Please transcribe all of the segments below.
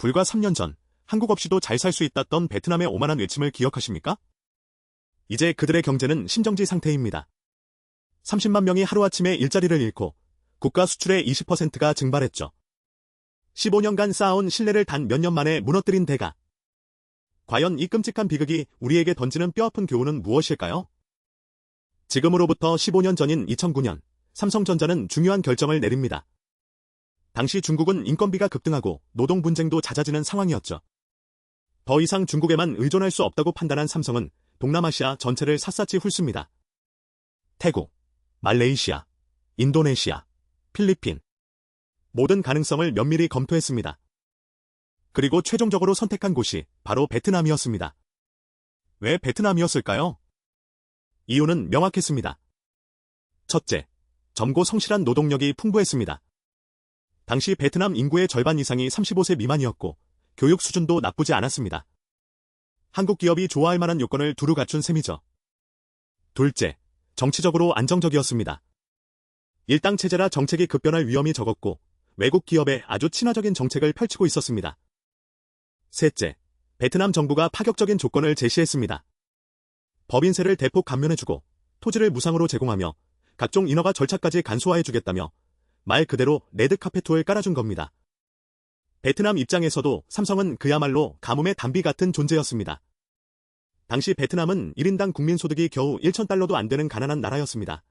불과 3년 전 한국 없이도 잘 살 수 있다던 베트남의 오만한 외침을 기억하십니까? 이제 그들의 경제는 심정지 상태입니다. 30만 명이 하루아침에 일자리를 잃고 국가 수출의 20%가 증발했죠. 15년간 쌓아온 신뢰를 단 몇 년 만에 무너뜨린 대가. 과연 이 끔찍한 비극이 우리에게 던지는 뼈아픈 교훈은 무엇일까요? 지금으로부터 15년 전인 2009년, 삼성전자는 중요한 결정을 내립니다. 당시 중국은 인건비가 급등하고 노동 분쟁도 잦아지는 상황이었죠. 더 이상 중국에만 의존할 수 없다고 판단한 삼성은 동남아시아 전체를 샅샅이 훑습니다. 태국, 말레이시아, 인도네시아, 필리핀. 모든 가능성을 면밀히 검토했습니다. 그리고 최종적으로 선택한 곳이 바로 베트남이었습니다. 왜 베트남이었을까요? 이유는 명확했습니다. 첫째, 젊고 성실한 노동력이 풍부했습니다. 당시 베트남 인구의 절반 이상이 35세 미만이었고 교육 수준도 나쁘지 않았습니다. 한국 기업이 좋아할 만한 요건을 두루 갖춘 셈이죠. 둘째, 정치적으로 안정적이었습니다. 일당 체제라 정책이 급변할 위험이 적었고 외국 기업에 아주 친화적인 정책을 펼치고 있었습니다. 셋째, 베트남 정부가 파격적인 조건을 제시했습니다. 법인세를 대폭 감면해주고 토지를 무상으로 제공하며 각종 인허가 절차까지 간소화해주겠다며 말 그대로 레드카펫 투어를 깔아준 겁니다. 베트남 입장에서도 삼성은 그야말로 가뭄의 단비 같은 존재였습니다. 당시 베트남은 1인당 국민소득이 겨우 1,000달러도 안 되는 가난한 나라였습니다.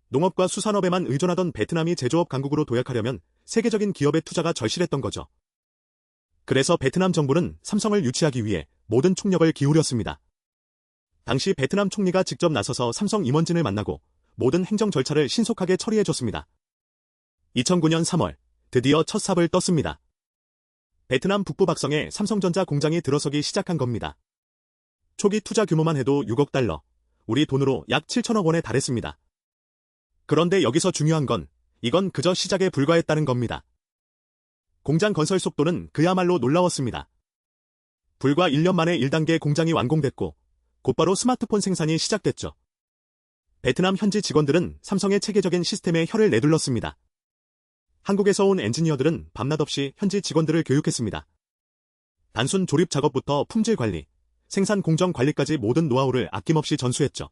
농업과 수산업에만 의존하던 베트남이 제조업 강국으로 도약하려면 세계적인 기업의 투자가 절실했던 거죠. 그래서 베트남 정부는 삼성을 유치하기 위해 모든 총력을 기울였습니다. 당시 베트남 총리가 직접 나서서 삼성 임원진을 만나고 모든 행정 절차를 신속하게 처리해줬습니다. 2009년 3월, 드디어 첫 삽을 떴습니다. 베트남 북부 박성에 삼성전자 공장이 들어서기 시작한 겁니다. 초기 투자 규모만 해도 6억 달러, 우리 돈으로 약 7천억 원에 달했습니다. 그런데 여기서 중요한 건 이건 그저 시작에 불과했다는 겁니다. 공장 건설 속도는 그야말로 놀라웠습니다. 불과 1년 만에 1단계 공장이 완공됐고 곧바로 스마트폰 생산이 시작됐죠. 베트남 현지 직원들은 삼성의 체계적인 시스템에 혀를 내둘렀습니다. 한국에서 온 엔지니어들은 밤낮 없이 현지 직원들을 교육했습니다. 단순 조립 작업부터 품질 관리, 생산 공정 관리까지 모든 노하우를 아낌없이 전수했죠.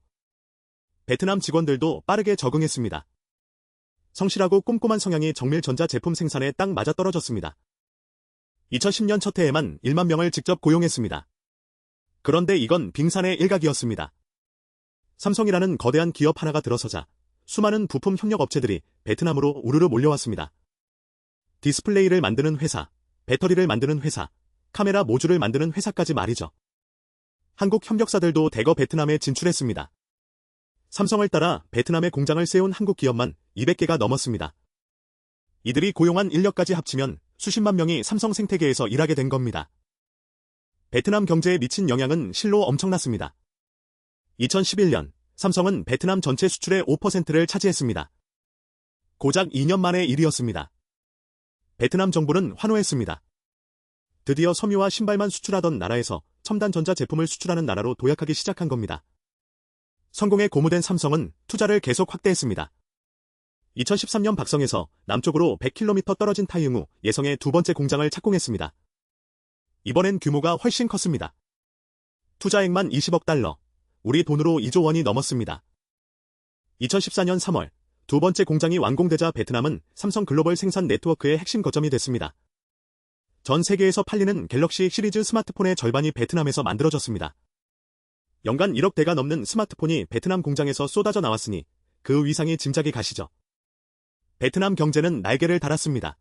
베트남 직원들도 빠르게 적응했습니다. 성실하고 꼼꼼한 성향이 정밀전자 제품 생산에 딱 맞아떨어졌습니다. 2010년 첫 해에만 1만 명을 직접 고용했습니다. 그런데 이건 빙산의 일각이었습니다. 삼성이라는 거대한 기업 하나가 들어서자 수많은 부품 협력 업체들이 베트남으로 우르르 몰려왔습니다. 디스플레이를 만드는 회사, 배터리를 만드는 회사, 카메라 모듈을 만드는 회사까지 말이죠. 한국 협력사들도 대거 베트남에 진출했습니다. 삼성을 따라 베트남에 공장을 세운 한국 기업만 200개가 넘었습니다. 이들이 고용한 인력까지 합치면 수십만 명이 삼성 생태계에서 일하게 된 겁니다. 베트남 경제에 미친 영향은 실로 엄청났습니다. 2011년, 삼성은 베트남 전체 수출의 5%를 차지했습니다. 고작 2년 만의 일이었습니다. 베트남 정부는 환호했습니다. 드디어 섬유와 신발만 수출하던 나라에서 첨단 전자 제품을 수출하는 나라로 도약하기 시작한 겁니다. 성공에 고무된 삼성은 투자를 계속 확대했습니다. 2013년 박성에서 남쪽으로 100km 떨어진 타이응우 예성의 두 번째 공장을 착공했습니다. 이번엔 규모가 훨씬 컸습니다. 투자액만 20억 달러, 우리 돈으로 2조 원이 넘었습니다. 2014년 3월, 두 번째 공장이 완공되자 베트남은 삼성 글로벌 생산 네트워크의 핵심 거점이 됐습니다. 전 세계에서 팔리는 갤럭시 시리즈 스마트폰의 절반이 베트남에서 만들어졌습니다. 연간 1억 대가 넘는 스마트폰이 베트남 공장에서 쏟아져 나왔으니 그 위상이 짐작이 가시죠. 베트남 경제는 날개를 달았습니다.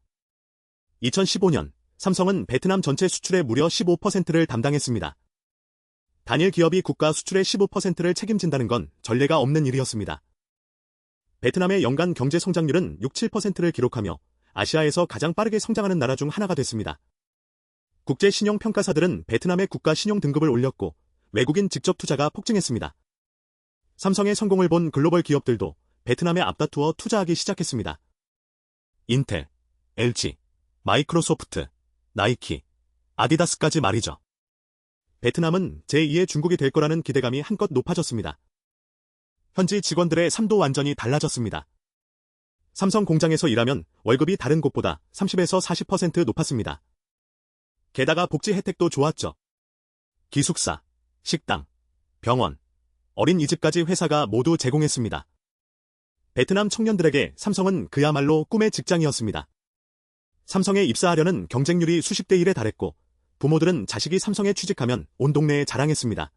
2015년, 삼성은 베트남 전체 수출의 무려 15%를 담당했습니다. 단일 기업이 국가 수출의 15%를 책임진다는 건 전례가 없는 일이었습니다. 베트남의 연간 경제 성장률은 6-7%를 기록하며 아시아에서 가장 빠르게 성장하는 나라 중 하나가 됐습니다. 국제 신용평가사들은 베트남의 국가 신용 등급을 올렸고 외국인 직접 투자가 폭증했습니다. 삼성의 성공을 본 글로벌 기업들도 베트남에 앞다투어 투자하기 시작했습니다. 인텔, LG, 마이크로소프트, 나이키, 아디다스까지 말이죠. 베트남은 제2의 중국이 될 거라는 기대감이 한껏 높아졌습니다. 현지 직원들의 삶도 완전히 달라졌습니다. 삼성 공장에서 일하면 월급이 다른 곳보다 30에서 40% 높았습니다. 게다가 복지 혜택도 좋았죠. 기숙사, 식당, 병원, 어린이집까지 회사가 모두 제공했습니다. 베트남 청년들에게 삼성은 그야말로 꿈의 직장이었습니다. 삼성에 입사하려는 경쟁률이 수십 대 1에 달했고 부모들은 자식이 삼성에 취직하면 온 동네에 자랑했습니다.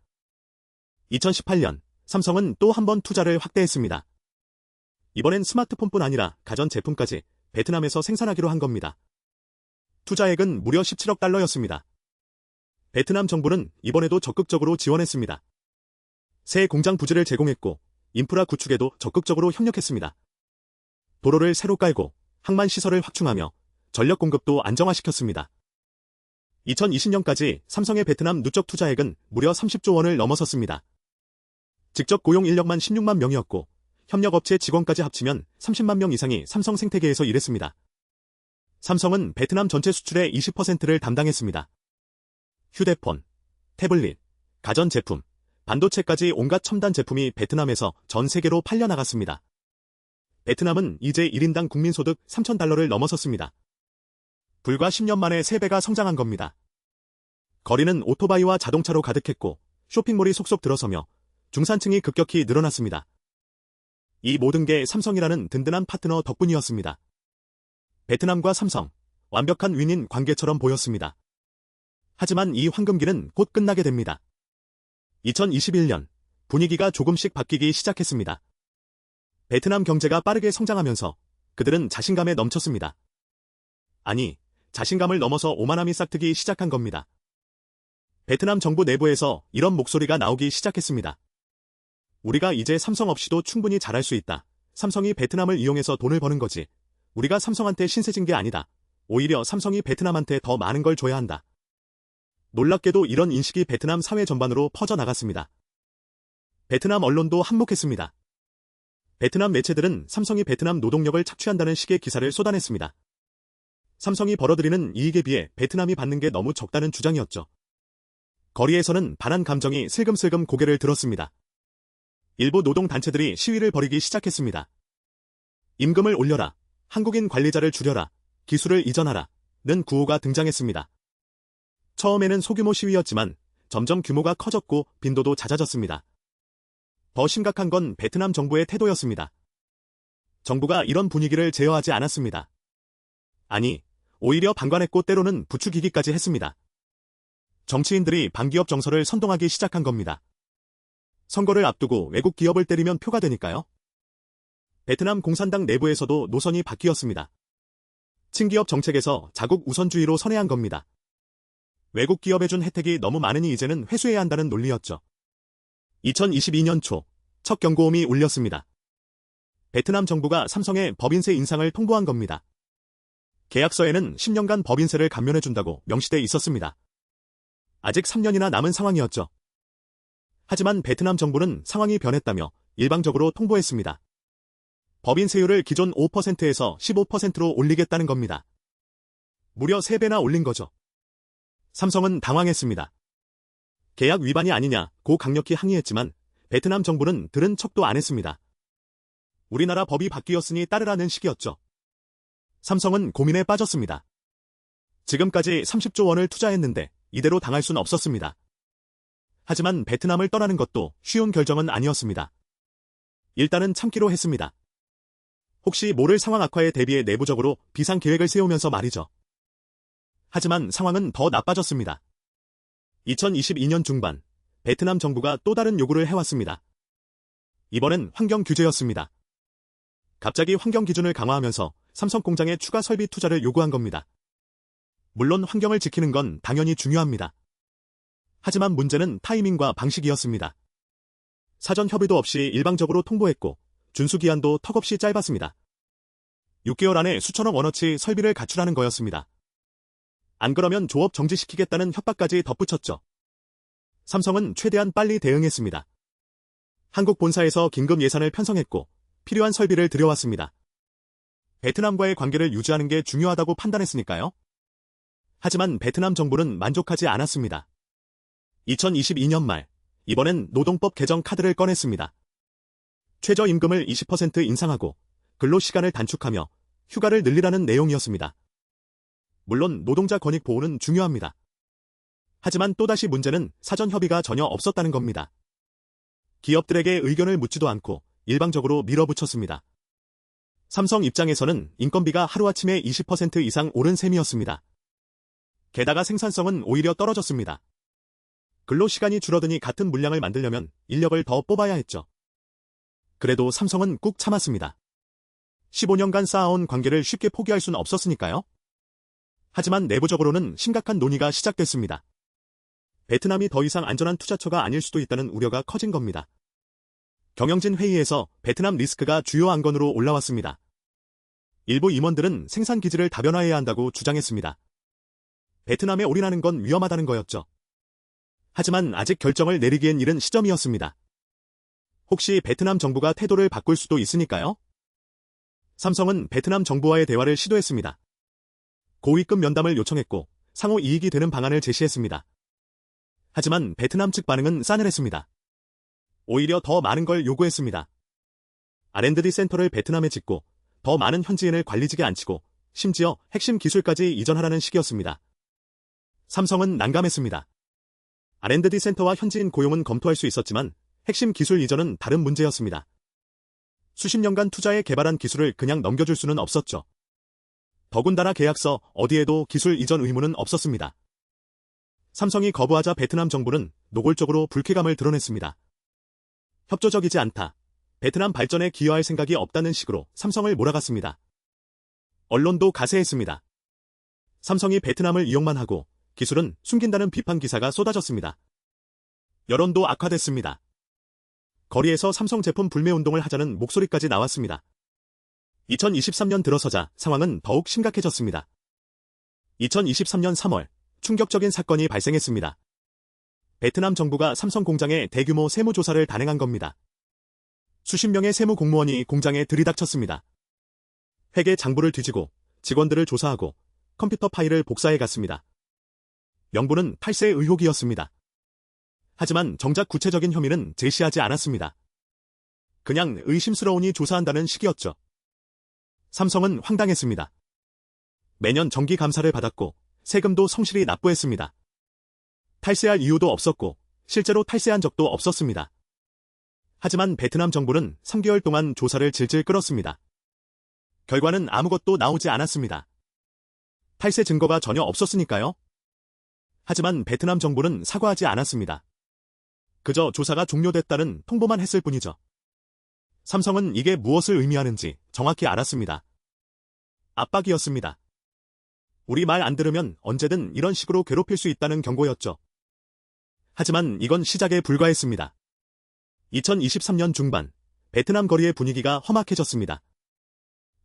2018년 삼성은 또 한 번 투자를 확대했습니다. 이번엔 스마트폰뿐 아니라 가전제품까지 베트남에서 생산하기로 한 겁니다. 투자액은 무려 17억 달러였습니다. 베트남 정부는 이번에도 적극적으로 지원했습니다. 새 공장 부지를 제공했고 인프라 구축에도 적극적으로 협력했습니다. 도로를 새로 깔고 항만 시설을 확충하며 전력 공급도 안정화시켰습니다. 2020년까지 삼성의 베트남 누적 투자액은 무려 30조 원을 넘어섰습니다. 직접 고용 인력만 16만 명이었고 협력업체 직원까지 합치면 30만 명 이상이 삼성 생태계에서 일했습니다. 삼성은 베트남 전체 수출의 20%를 담당했습니다. 휴대폰, 태블릿, 가전제품, 반도체까지 온갖 첨단 제품이 베트남에서 전 세계로 팔려나갔습니다. 베트남은 이제 1인당 국민소득 3,000달러를 넘어섰습니다. 불과 10년 만에 3배가 성장한 겁니다. 거리는 오토바이와 자동차로 가득했고 쇼핑몰이 속속 들어서며 중산층이 급격히 늘어났습니다. 이 모든 게 삼성이라는 든든한 파트너 덕분이었습니다. 베트남과 삼성, 완벽한 윈윈 관계처럼 보였습니다. 하지만 이 황금기는 곧 끝나게 됩니다. 2021년, 분위기가 조금씩 바뀌기 시작했습니다. 베트남 경제가 빠르게 성장하면서 그들은 자신감에 넘쳤습니다. 아니, 자신감을 넘어서 오만함이 싹트기 시작한 겁니다. 베트남 정부 내부에서 이런 목소리가 나오기 시작했습니다. 우리가 이제 삼성 없이도 충분히 잘할 수 있다. 삼성이 베트남을 이용해서 돈을 버는 거지. 우리가 삼성한테 신세진 게 아니다. 오히려 삼성이 베트남한테 더 많은 걸 줘야 한다. 놀랍게도 이런 인식이 베트남 사회 전반으로 퍼져나갔습니다. 베트남 언론도 한몫했습니다. 베트남 매체들은 삼성이 베트남 노동력을 착취한다는 식의 기사를 쏟아냈습니다. 삼성이 벌어들이는 이익에 비해 베트남이 받는 게 너무 적다는 주장이었죠. 거리에서는 반한 감정이 슬금슬금 고개를 들었습니다. 일부 노동단체들이 시위를 벌이기 시작했습니다. 임금을 올려라, 한국인 관리자를 줄여라, 기술을 이전하라 는 구호가 등장했습니다. 처음에는 소규모 시위였지만 점점 규모가 커졌고 빈도도 잦아졌습니다. 더 심각한 건 베트남 정부의 태도였습니다. 정부가 이런 분위기를 제어하지 않았습니다. 아니, 오히려 방관했고 때로는 부추기기까지 했습니다. 정치인들이 반기업 정서를 선동하기 시작한 겁니다. 선거를 앞두고 외국 기업을 때리면 표가 되니까요. 베트남 공산당 내부에서도 노선이 바뀌었습니다. 친기업 정책에서 자국 우선주의로 선회한 겁니다. 외국 기업에 준 혜택이 너무 많으니 이제는 회수해야 한다는 논리였죠. 2022년 초, 첫 경고음이 울렸습니다. 베트남 정부가 삼성에 법인세 인상을 통보한 겁니다. 계약서에는 10년간 법인세를 감면해준다고 명시돼 있었습니다. 아직 3년이나 남은 상황이었죠. 하지만 베트남 정부는 상황이 변했다며 일방적으로 통보했습니다. 법인세율을 기존 5%에서 15%로 올리겠다는 겁니다. 무려 3배나 올린 거죠. 삼성은 당황했습니다. 계약 위반이 아니냐고 강력히 항의했지만 베트남 정부는 들은 척도 안 했습니다. 우리나라 법이 바뀌었으니 따르라는 식이었죠. 삼성은 고민에 빠졌습니다. 지금까지 30조 원을 투자했는데 이대로 당할 순 없었습니다. 하지만 베트남을 떠나는 것도 쉬운 결정은 아니었습니다. 일단은 참기로 했습니다. 혹시 모를 상황 악화에 대비해 내부적으로 비상 계획을 세우면서 말이죠. 하지만 상황은 더 나빠졌습니다. 2022년 중반, 베트남 정부가 또 다른 요구를 해왔습니다. 이번엔 환경 규제였습니다. 갑자기 환경 기준을 강화하면서 삼성 공장에 추가 설비 투자를 요구한 겁니다. 물론 환경을 지키는 건 당연히 중요합니다. 하지만 문제는 타이밍과 방식이었습니다. 사전 협의도 없이 일방적으로 통보했고 준수기한도 턱없이 짧았습니다. 6개월 안에 수천억 원어치 설비를 가출하는 거였습니다. 안 그러면 조업 정지시키겠다는 협박까지 덧붙였죠. 삼성은 최대한 빨리 대응했습니다. 한국 본사에서 긴급 예산을 편성했고 필요한 설비를 들여왔습니다. 베트남과의 관계를 유지하는 게 중요하다고 판단했으니까요. 하지만 베트남 정부는 만족하지 않았습니다. 2022년 말, 이번엔 노동법 개정 카드를 꺼냈습니다. 최저임금을 20% 인상하고 근로시간을 단축하며 휴가를 늘리라는 내용이었습니다. 물론 노동자 권익 보호는 중요합니다. 하지만 또다시 문제는 사전 협의가 전혀 없었다는 겁니다. 기업들에게 의견을 묻지도 않고 일방적으로 밀어붙였습니다. 삼성 입장에서는 인건비가 하루아침에 20% 이상 오른 셈이었습니다. 게다가 생산성은 오히려 떨어졌습니다. 근로시간이 줄어드니 같은 물량을 만들려면 인력을 더 뽑아야 했죠. 그래도 삼성은 꾹 참았습니다. 15년간 쌓아온 관계를 쉽게 포기할 수는 없었으니까요. 하지만 내부적으로는 심각한 논의가 시작됐습니다. 베트남이 더 이상 안전한 투자처가 아닐 수도 있다는 우려가 커진 겁니다. 경영진 회의에서 베트남 리스크가 주요 안건으로 올라왔습니다. 일부 임원들은 생산 기지를 다변화해야 한다고 주장했습니다. 베트남에 올인하는 건 위험하다는 거였죠. 하지만 아직 결정을 내리기엔 이른 시점이었습니다. 혹시 베트남 정부가 태도를 바꿀 수도 있으니까요? 삼성은 베트남 정부와의 대화를 시도했습니다. 고위급 면담을 요청했고 상호 이익이 되는 방안을 제시했습니다. 하지만 베트남 측 반응은 싸늘했습니다. 오히려 더 많은 걸 요구했습니다. R&D 센터를 베트남에 짓고 더 많은 현지인을 관리직에 앉히고 심지어 핵심 기술까지 이전하라는 식이었습니다. 삼성은 난감했습니다. R&D 센터와 현지인 고용은 검토할 수 있었지만 핵심 기술 이전은 다른 문제였습니다. 수십 년간 투자해 개발한 기술을 그냥 넘겨줄 수는 없었죠. 더군다나 계약서 어디에도 기술 이전 의무는 없었습니다. 삼성이 거부하자 베트남 정부는 노골적으로 불쾌감을 드러냈습니다. 협조적이지 않다. 베트남 발전에 기여할 생각이 없다는 식으로 삼성을 몰아갔습니다. 언론도 가세했습니다. 삼성이 베트남을 이용만 하고 기술은 숨긴다는 비판 기사가 쏟아졌습니다. 여론도 악화됐습니다. 거리에서 삼성 제품 불매 운동을 하자는 목소리까지 나왔습니다. 2023년 들어서자 상황은 더욱 심각해졌습니다. 2023년 3월 충격적인 사건이 발생했습니다. 베트남 정부가 삼성 공장에 대규모 세무조사를 단행한 겁니다. 수십 명의 세무 공무원이 공장에 들이닥쳤습니다. 회계 장부를 뒤지고 직원들을 조사하고 컴퓨터 파일을 복사해 갔습니다. 명분은 탈세 의혹이었습니다. 하지만 정작 구체적인 혐의는 제시하지 않았습니다. 그냥 의심스러우니 조사한다는 식이었죠. 삼성은 황당했습니다. 매년 정기 감사를 받았고 세금도 성실히 납부했습니다. 탈세할 이유도 없었고 실제로 탈세한 적도 없었습니다. 하지만 베트남 정부는 3개월 동안 조사를 질질 끌었습니다. 결과는 아무것도 나오지 않았습니다. 탈세 증거가 전혀 없었으니까요. 하지만 베트남 정부는 사과하지 않았습니다. 그저 조사가 종료됐다는 통보만 했을 뿐이죠. 삼성은 이게 무엇을 의미하는지 정확히 알았습니다. 압박이었습니다. 우리 말 안 들으면 언제든 이런 식으로 괴롭힐 수 있다는 경고였죠. 하지만 이건 시작에 불과했습니다. 2023년 중반, 베트남 거리의 분위기가 험악해졌습니다.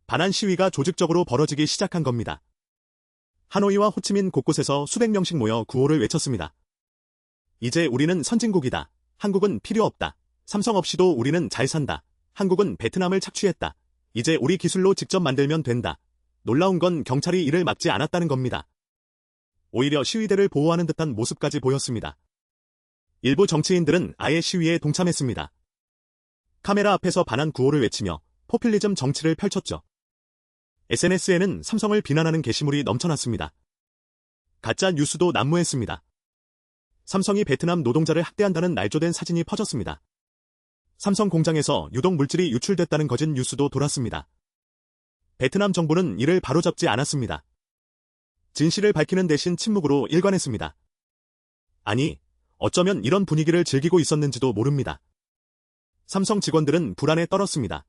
반환 시위가 조직적으로 벌어지기 시작한 겁니다. 하노이와 호치민 곳곳에서 수백 명씩 모여 구호를 외쳤습니다. 이제 우리는 선진국이다. 한국은 필요 없다. 삼성 없이도 우리는 잘 산다. 한국은 베트남을 착취했다. 이제 우리 기술로 직접 만들면 된다. 놀라운 건 경찰이 이를 막지 않았다는 겁니다. 오히려 시위대를 보호하는 듯한 모습까지 보였습니다. 일부 정치인들은 아예 시위에 동참했습니다. 카메라 앞에서 반환 구호를 외치며 포퓰리즘 정치를 펼쳤죠. SNS에는 삼성을 비난하는 게시물이 넘쳐났습니다. 가짜 뉴스도 난무했습니다. 삼성이 베트남 노동자를 학대한다는 날조된 사진이 퍼졌습니다. 삼성 공장에서 유독 물질이 유출됐다는 거짓 뉴스도 돌았습니다. 베트남 정부는 이를 바로잡지 않았습니다. 진실을 밝히는 대신 침묵으로 일관했습니다. 아니, 어쩌면 이런 분위기를 즐기고 있었는지도 모릅니다. 삼성 직원들은 불안에 떨었습니다.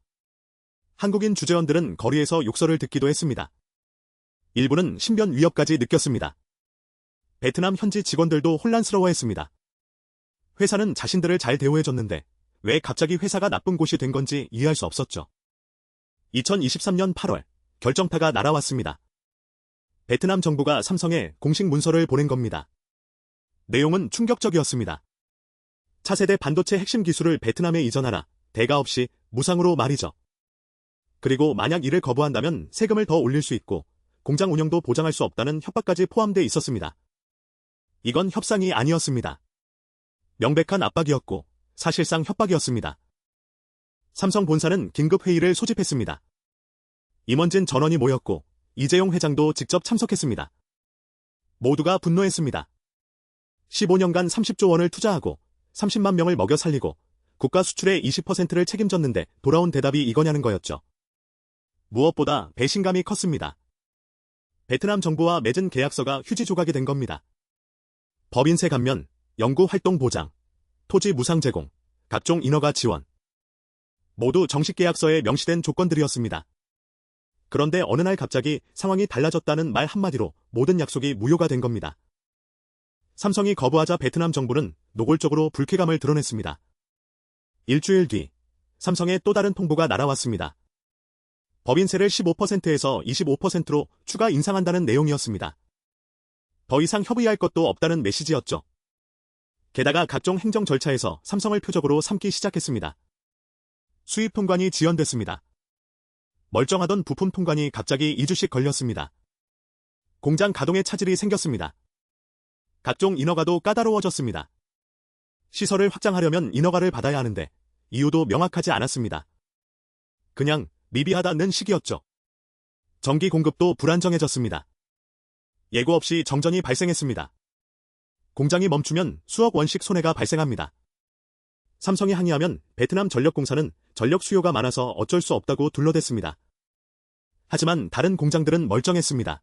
한국인 주재원들은 거리에서 욕설을 듣기도 했습니다. 일부는 신변 위협까지 느꼈습니다. 베트남 현지 직원들도 혼란스러워했습니다. 회사는 자신들을 잘 대우해줬는데 왜 갑자기 회사가 나쁜 곳이 된 건지 이해할 수 없었죠. 2023년 8월, 결정타가 날아왔습니다. 베트남 정부가 삼성에 공식 문서를 보낸 겁니다. 내용은 충격적이었습니다. 차세대 반도체 핵심 기술을 베트남에 이전하라, 대가 없이 무상으로 말이죠. 그리고 만약 이를 거부한다면 세금을 더 올릴 수 있고 공장 운영도 보장할 수 없다는 협박까지 포함돼 있었습니다. 이건 협상이 아니었습니다. 명백한 압박이었고 사실상 협박이었습니다. 삼성 본사는 긴급 회의를 소집했습니다. 임원진 전원이 모였고 이재용 회장도 직접 참석했습니다. 모두가 분노했습니다. 15년간 30조 원을 투자하고 30만 명을 먹여 살리고 국가 수출의 20%를 책임졌는데 돌아온 대답이 이거냐는 거였죠. 무엇보다 배신감이 컸습니다. 베트남 정부와 맺은 계약서가 휴지 조각이 된 겁니다. 법인세 감면, 연구 활동 보장, 토지 무상 제공, 각종 인허가 지원. 모두 정식 계약서에 명시된 조건들이었습니다. 그런데 어느 날 갑자기 상황이 달라졌다는 말 한마디로 모든 약속이 무효가 된 겁니다. 삼성이 거부하자 베트남 정부는 노골적으로 불쾌감을 드러냈습니다. 일주일 뒤, 삼성의 또 다른 통보가 날아왔습니다. 법인세를 15%에서 25%로 추가 인상한다는 내용이었습니다. 더 이상 협의할 것도 없다는 메시지였죠. 게다가 각종 행정 절차에서 삼성을 표적으로 삼기 시작했습니다. 수입 통관이 지연됐습니다. 멀쩡하던 부품 통관이 갑자기 2주씩 걸렸습니다. 공장 가동에 차질이 생겼습니다. 각종 인허가도 까다로워졌습니다. 시설을 확장하려면 인허가를 받아야 하는데 이유도 명확하지 않았습니다. 그냥 미비하다는 식이었죠. 전기 공급도 불안정해졌습니다. 예고 없이 정전이 발생했습니다. 공장이 멈추면 수억 원씩 손해가 발생합니다. 삼성이 항의하면 베트남 전력공사는 전력 수요가 많아서 어쩔 수 없다고 둘러댔습니다. 하지만 다른 공장들은 멀쩡했습니다.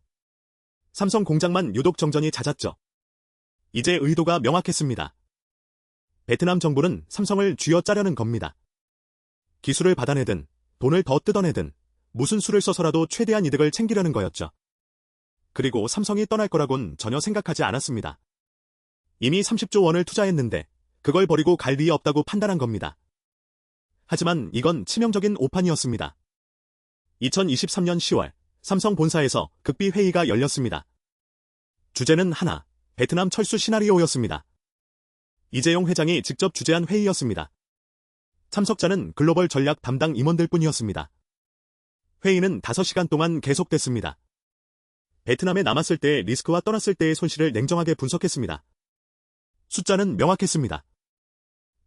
삼성 공장만 유독 정전이 잦았죠. 이제 의도가 명확했습니다. 베트남 정부는 삼성을 쥐어짜려는 겁니다. 기술을 받아내든 돈을 더 뜯어내든 무슨 수를 써서라도 최대한 이득을 챙기려는 거였죠. 그리고 삼성이 떠날 거라곤 전혀 생각하지 않았습니다. 이미 30조 원을 투자했는데 그걸 버리고 갈 리 없다고 판단한 겁니다. 하지만 이건 치명적인 오판이었습니다. 2023년 10월 삼성 본사에서 극비 회의가 열렸습니다. 주제는 하나, 베트남 철수 시나리오였습니다. 이재용 회장이 직접 주재한 회의였습니다. 참석자는 글로벌 전략 담당 임원들 뿐이었습니다. 회의는 5시간 동안 계속됐습니다. 베트남에 남았을 때의 리스크와 떠났을 때의 손실을 냉정하게 분석했습니다. 숫자는 명확했습니다.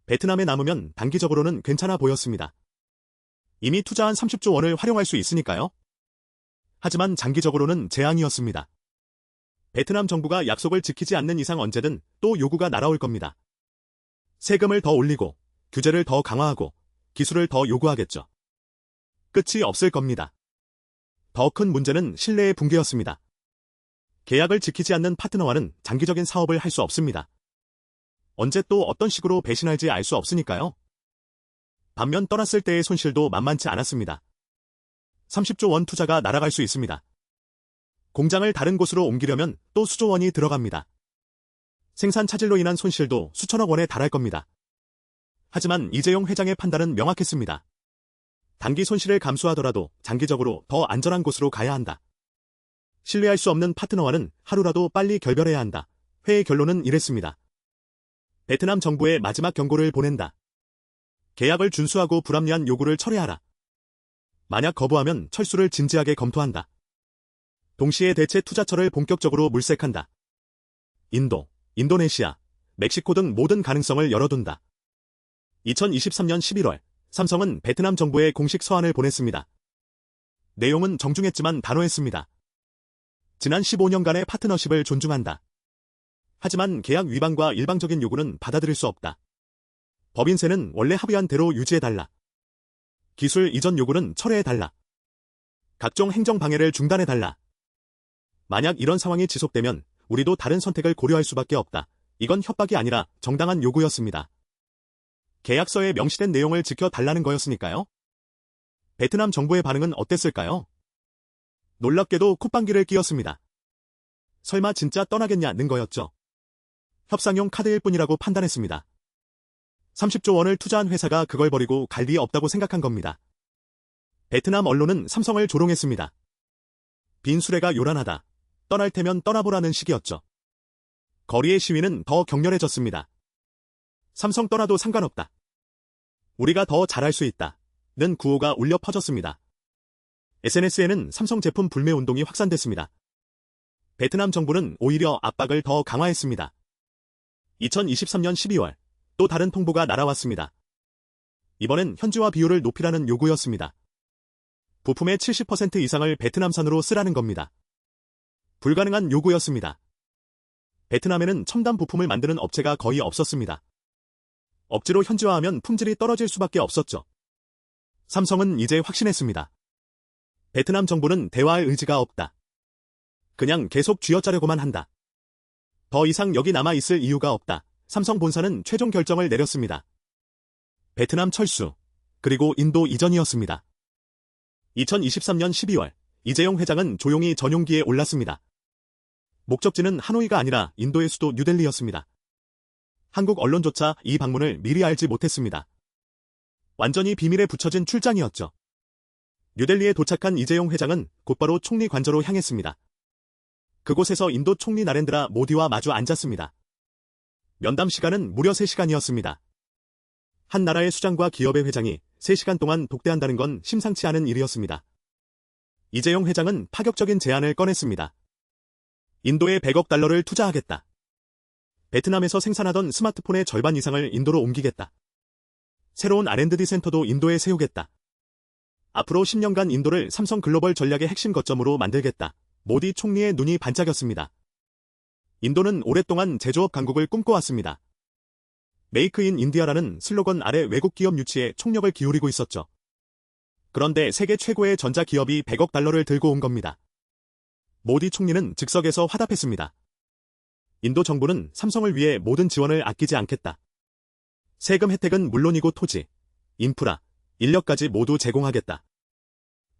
베트남에 남으면 단기적으로는 괜찮아 보였습니다. 이미 투자한 30조 원을 활용할 수 있으니까요. 하지만 장기적으로는 재앙이었습니다. 베트남 정부가 약속을 지키지 않는 이상 언제든 또 요구가 날아올 겁니다. 세금을 더 올리고, 규제를 더 강화하고, 기술을 더 요구하겠죠. 끝이 없을 겁니다. 더 큰 문제는 신뢰의 붕괴였습니다. 계약을 지키지 않는 파트너와는 장기적인 사업을 할 수 없습니다. 언제 또 어떤 식으로 배신할지 알 수 없으니까요. 반면 떠났을 때의 손실도 만만치 않았습니다. 30조 원 투자가 날아갈 수 있습니다. 공장을 다른 곳으로 옮기려면 또 수조 원이 들어갑니다. 생산 차질로 인한 손실도 수천억 원에 달할 겁니다. 하지만 이재용 회장의 판단은 명확했습니다. 단기 손실을 감수하더라도 장기적으로 더 안전한 곳으로 가야 한다. 신뢰할 수 없는 파트너와는 하루라도 빨리 결별해야 한다. 회의 결론은 이랬습니다. 베트남 정부에 마지막 경고를 보낸다. 계약을 준수하고 불합리한 요구를 철회하라. 만약 거부하면 철수를 진지하게 검토한다. 동시에 대체 투자처를 본격적으로 물색한다. 인도, 인도네시아, 멕시코 등 모든 가능성을 열어둔다. 2023년 11월, 삼성은 베트남 정부에 공식 서한을 보냈습니다. 내용은 정중했지만 단호했습니다. 지난 15년간의 파트너십을 존중한다. 하지만 계약 위반과 일방적인 요구는 받아들일 수 없다. 법인세는 원래 합의한 대로 유지해달라. 기술 이전 요구는 철회해달라. 각종 행정 방해를 중단해달라. 만약 이런 상황이 지속되면 우리도 다른 선택을 고려할 수밖에 없다. 이건 협박이 아니라 정당한 요구였습니다. 계약서에 명시된 내용을 지켜달라는 거였으니까요. 베트남 정부의 반응은 어땠을까요? 놀랍게도 콧방귀를 뀌었습니다. 설마 진짜 떠나겠냐는 거였죠. 협상용 카드일 뿐이라고 판단했습니다. 30조 원을 투자한 회사가 그걸 버리고 갈 리 없다고 생각한 겁니다. 베트남 언론은 삼성을 조롱했습니다. 빈 수레가 요란하다. 떠날 테면 떠나보라는 식이었죠. 거리의 시위는 더 격렬해졌습니다. 삼성 떠나도 상관없다. 우리가 더 잘할 수 있다. 는 구호가 울려 퍼졌습니다. SNS에는 삼성 제품 불매 운동이 확산됐습니다. 베트남 정부는 오히려 압박을 더 강화했습니다. 2023년 12월, 또 다른 통보가 날아왔습니다. 이번엔 현지화 비율을 높이라는 요구였습니다. 부품의 70% 이상을 베트남산으로 쓰라는 겁니다. 불가능한 요구였습니다. 베트남에는 첨단 부품을 만드는 업체가 거의 없었습니다. 억지로 현지화하면 품질이 떨어질 수밖에 없었죠. 삼성은 이제 확신했습니다. 베트남 정부는 대화할 의지가 없다. 그냥 계속 쥐어짜려고만 한다. 더 이상 여기 남아있을 이유가 없다. 삼성 본사는 최종 결정을 내렸습니다. 베트남 철수, 그리고 인도 이전이었습니다. 2023년 12월, 이재용 회장은 조용히 전용기에 올랐습니다. 목적지는 하노이가 아니라 인도의 수도 뉴델리였습니다. 한국 언론조차 이 방문을 미리 알지 못했습니다. 완전히 비밀에 붙여진 출장이었죠. 뉴델리에 도착한 이재용 회장은 곧바로 총리 관저로 향했습니다. 그곳에서 인도 총리 나렌드라 모디와 마주 앉았습니다. 면담 시간은 무려 3시간이었습니다. 한 나라의 수장과 기업의 회장이 3시간 동안 독대한다는 건 심상치 않은 일이었습니다. 이재용 회장은 파격적인 제안을 꺼냈습니다. 인도에 100억 달러를 투자하겠다. 베트남에서 생산하던 스마트폰의 절반 이상을 인도로 옮기겠다. 새로운 R&D 센터도 인도에 세우겠다. 앞으로 10년간 인도를 삼성 글로벌 전략의 핵심 거점으로 만들겠다. 모디 총리의 눈이 반짝였습니다. 인도는 오랫동안 제조업 강국을 꿈꿔왔습니다. 메이크 인 인디아라는 슬로건 아래 외국 기업 유치에 총력을 기울이고 있었죠. 그런데 세계 최고의 전자기업이 100억 달러를 들고 온 겁니다. 모디 총리는 즉석에서 화답했습니다. 인도 정부는 삼성을 위해 모든 지원을 아끼지 않겠다. 세금 혜택은 물론이고 토지, 인프라, 인력까지 모두 제공하겠다.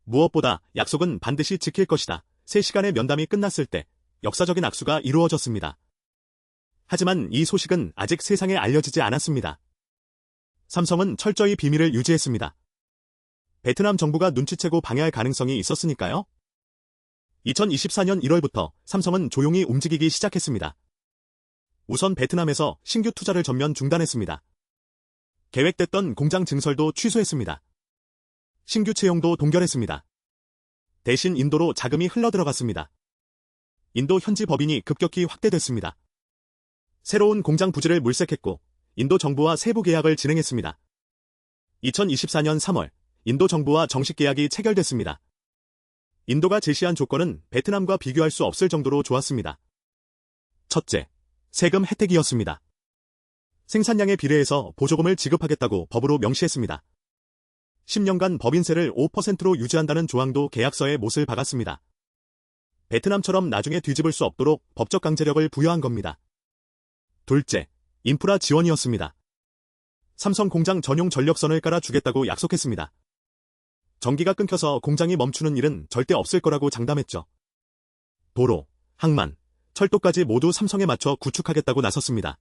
무엇보다 약속은 반드시 지킬 것이다. 3시간의 면담이 끝났을 때 역사적인 악수가 이루어졌습니다. 하지만 이 소식은 아직 세상에 알려지지 않았습니다. 삼성은 철저히 비밀을 유지했습니다. 베트남 정부가 눈치채고 방해할 가능성이 있었으니까요. 2024년 1월부터 삼성은 조용히 움직이기 시작했습니다. 우선 베트남에서 신규 투자를 전면 중단했습니다. 계획됐던 공장 증설도 취소했습니다. 신규 채용도 동결했습니다. 대신 인도로 자금이 흘러들어갔습니다. 인도 현지 법인이 급격히 확대됐습니다. 새로운 공장 부지를 물색했고 인도 정부와 세부 계약을 진행했습니다. 2024년 3월 인도 정부와 정식 계약이 체결됐습니다. 인도가 제시한 조건은 베트남과 비교할 수 없을 정도로 좋았습니다. 첫째, 세금 혜택이었습니다. 생산량에 비례해서 보조금을 지급하겠다고 법으로 명시했습니다. 10년간 법인세를 5%로 유지한다는 조항도 계약서에 못을 박았습니다. 베트남처럼 나중에 뒤집을 수 없도록 법적 강제력을 부여한 겁니다. 둘째, 인프라 지원이었습니다. 삼성 공장 전용 전력선을 깔아주겠다고 약속했습니다. 전기가 끊겨서 공장이 멈추는 일은 절대 없을 거라고 장담했죠. 도로, 항만, 철도까지 모두 삼성에 맞춰 구축하겠다고 나섰습니다.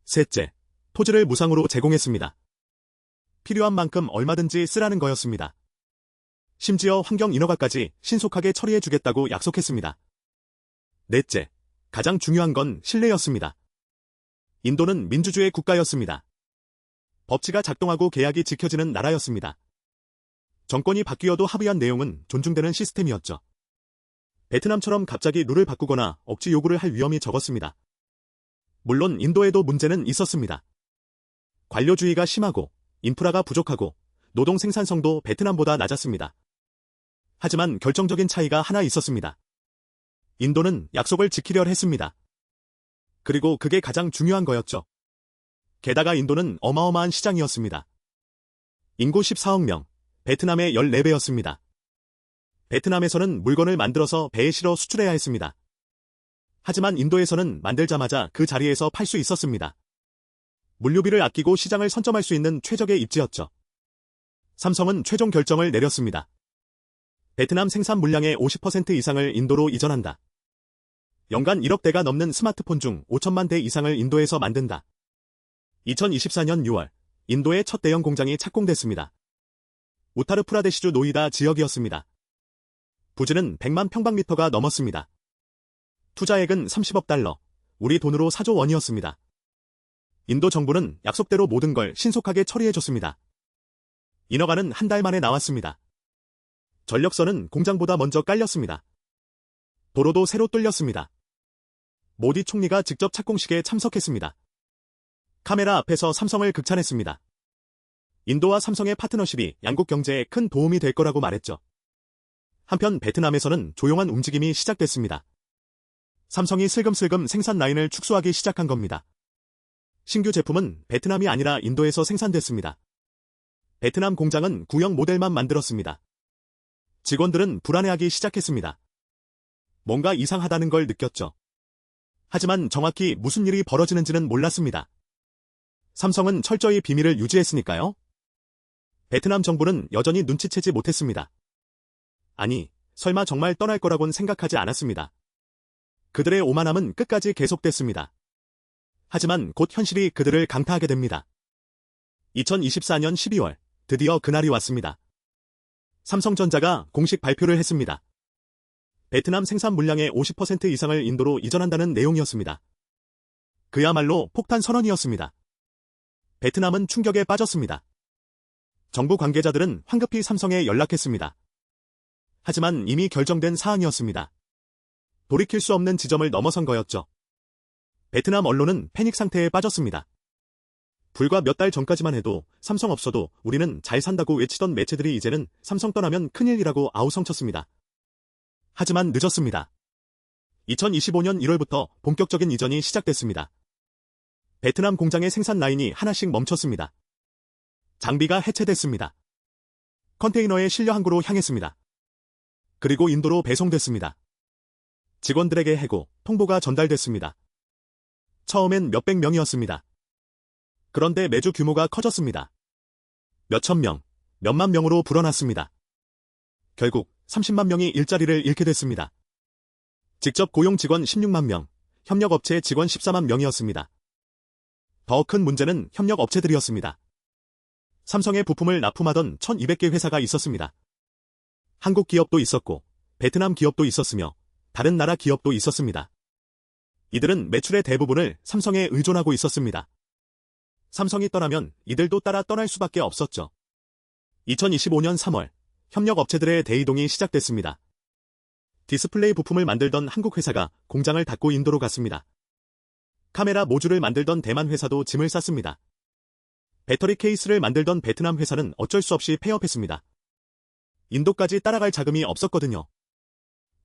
셋째, 토지를 무상으로 제공했습니다. 필요한 만큼 얼마든지 쓰라는 거였습니다. 심지어 환경 인허가까지 신속하게 처리해주겠다고 약속했습니다. 넷째, 가장 중요한 건 신뢰였습니다. 인도는 민주주의 국가였습니다. 법치가 작동하고 계약이 지켜지는 나라였습니다. 정권이 바뀌어도 합의한 내용은 존중되는 시스템이었죠. 베트남처럼 갑자기 룰을 바꾸거나 억지 요구를 할 위험이 적었습니다. 물론 인도에도 문제는 있었습니다. 관료주의가 심하고 인프라가 부족하고 노동 생산성도 베트남보다 낮았습니다. 하지만 결정적인 차이가 하나 있었습니다. 인도는 약속을 지키려 했습니다. 그리고 그게 가장 중요한 거였죠. 게다가 인도는 어마어마한 시장이었습니다. 인구 14억 명, 베트남의 14배였습니다. 베트남에서는 물건을 만들어서 배에 실어 수출해야 했습니다. 하지만 인도에서는 만들자마자 그 자리에서 팔 수 있었습니다. 물류비를 아끼고 시장을 선점할 수 있는 최적의 입지였죠. 삼성은 최종 결정을 내렸습니다. 베트남 생산 물량의 50% 이상을 인도로 이전한다. 연간 1억 대가 넘는 스마트폰 중 5천만 대 이상을 인도에서 만든다. 2024년 6월, 인도의 첫 대형 공장이 착공됐습니다. 우타르 프라데시주 노이다 지역이었습니다. 부지는 100만 평방미터가 넘었습니다. 투자액은 30억 달러, 우리 돈으로 4조 원이었습니다. 인도 정부는 약속대로 모든 걸 신속하게 처리해줬습니다. 인허가는 한 달 만에 나왔습니다. 전력선은 공장보다 먼저 깔렸습니다. 도로도 새로 뚫렸습니다. 모디 총리가 직접 착공식에 참석했습니다. 카메라 앞에서 삼성을 극찬했습니다. 인도와 삼성의 파트너십이 양국 경제에 큰 도움이 될 거라고 말했죠. 한편 베트남에서는 조용한 움직임이 시작됐습니다. 삼성이 슬금슬금 생산 라인을 축소하기 시작한 겁니다. 신규 제품은 베트남이 아니라 인도에서 생산됐습니다. 베트남 공장은 구형 모델만 만들었습니다. 직원들은 불안해하기 시작했습니다. 뭔가 이상하다는 걸 느꼈죠. 하지만 정확히 무슨 일이 벌어지는지는 몰랐습니다. 삼성은 철저히 비밀을 유지했으니까요. 베트남 정부는 여전히 눈치채지 못했습니다. 아니, 설마 정말 떠날 거라곤 생각하지 않았습니다. 그들의 오만함은 끝까지 계속됐습니다. 하지만 곧 현실이 그들을 강타하게 됩니다. 2024년 12월, 드디어 그날이 왔습니다. 삼성전자가 공식 발표를 했습니다. 베트남 생산 물량의 50% 이상을 인도로 이전한다는 내용이었습니다. 그야말로 폭탄 선언이었습니다. 베트남은 충격에 빠졌습니다. 정부 관계자들은 황급히 삼성에 연락했습니다. 하지만 이미 결정된 사안이었습니다. 돌이킬 수 없는 지점을 넘어선 거였죠. 베트남 언론은 패닉 상태에 빠졌습니다. 불과 몇 달 전까지만 해도 삼성 없어도 우리는 잘 산다고 외치던 매체들이 이제는 삼성 떠나면 큰일이라고 아우성쳤습니다. 하지만 늦었습니다. 2025년 1월부터 본격적인 이전이 시작됐습니다. 베트남 공장의 생산 라인이 하나씩 멈췄습니다. 장비가 해체됐습니다. 컨테이너에 실려 항구로 향했습니다. 그리고 인도로 배송됐습니다. 직원들에게 해고, 통보가 전달됐습니다. 처음엔 몇백 명이었습니다. 그런데 매주 규모가 커졌습니다. 몇천 명, 몇만 명으로 불어났습니다. 결국 30만 명이 일자리를 잃게 됐습니다. 직접 고용 직원 16만 명, 협력업체 직원 14만 명이었습니다. 더 큰 문제는 협력업체들이었습니다. 삼성의 부품을 납품하던 1200개 회사가 있었습니다. 한국 기업도 있었고, 베트남 기업도 있었으며, 다른 나라 기업도 있었습니다. 이들은 매출의 대부분을 삼성에 의존하고 있었습니다. 삼성이 떠나면 이들도 따라 떠날 수밖에 없었죠. 2025년 3월, 협력업체들의 대이동이 시작됐습니다. 디스플레이 부품을 만들던 한국 회사가 공장을 닫고 인도로 갔습니다. 카메라 모듈을 만들던 대만 회사도 짐을 쌌습니다. 배터리 케이스를 만들던 베트남 회사는 어쩔 수 없이 폐업했습니다. 인도까지 따라갈 자금이 없었거든요.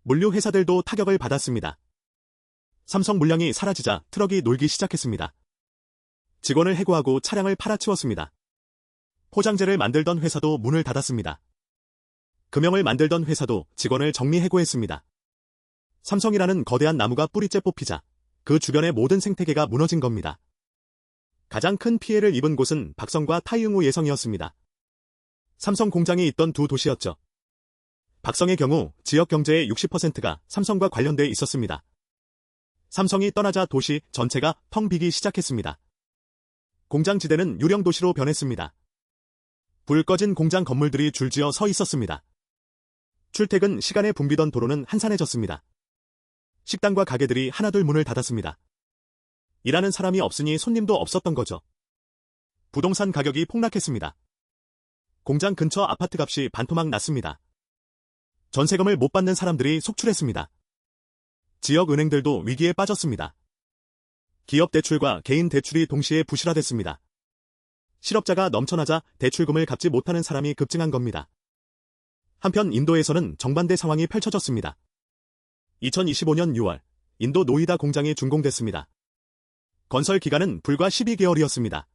물류 회사들도 타격을 받았습니다. 삼성 물량이 사라지자 트럭이 놀기 시작했습니다. 직원을 해고하고 차량을 팔아치웠습니다. 포장재를 만들던 회사도 문을 닫았습니다. 금형을 만들던 회사도 직원을 정리해고했습니다. 삼성이라는 거대한 나무가 뿌리째 뽑히자 그 주변의 모든 생태계가 무너진 겁니다. 가장 큰 피해를 입은 곳은 박성과 타이응우 예성이었습니다. 삼성 공장이 있던 두 도시였죠. 박성의 경우 지역 경제의 60%가 삼성과 관련돼 있었습니다. 삼성이 떠나자 도시 전체가 텅 비기 시작했습니다. 공장 지대는 유령 도시로 변했습니다. 불 꺼진 공장 건물들이 줄지어 서 있었습니다. 출퇴근 시간에 붐비던 도로는 한산해졌습니다. 식당과 가게들이 하나둘 문을 닫았습니다. 일하는 사람이 없으니 손님도 없었던 거죠. 부동산 가격이 폭락했습니다. 공장 근처 아파트 값이 반토막 났습니다. 전세금을 못 받는 사람들이 속출했습니다. 지역 은행들도 위기에 빠졌습니다. 기업 대출과 개인 대출이 동시에 부실화됐습니다. 실업자가 넘쳐나자 대출금을 갚지 못하는 사람이 급증한 겁니다. 한편 인도에서는 정반대 상황이 펼쳐졌습니다. 2025년 6월, 인도 노이다 공장이 준공됐습니다. 건설 기간은 불과 12개월이었습니다.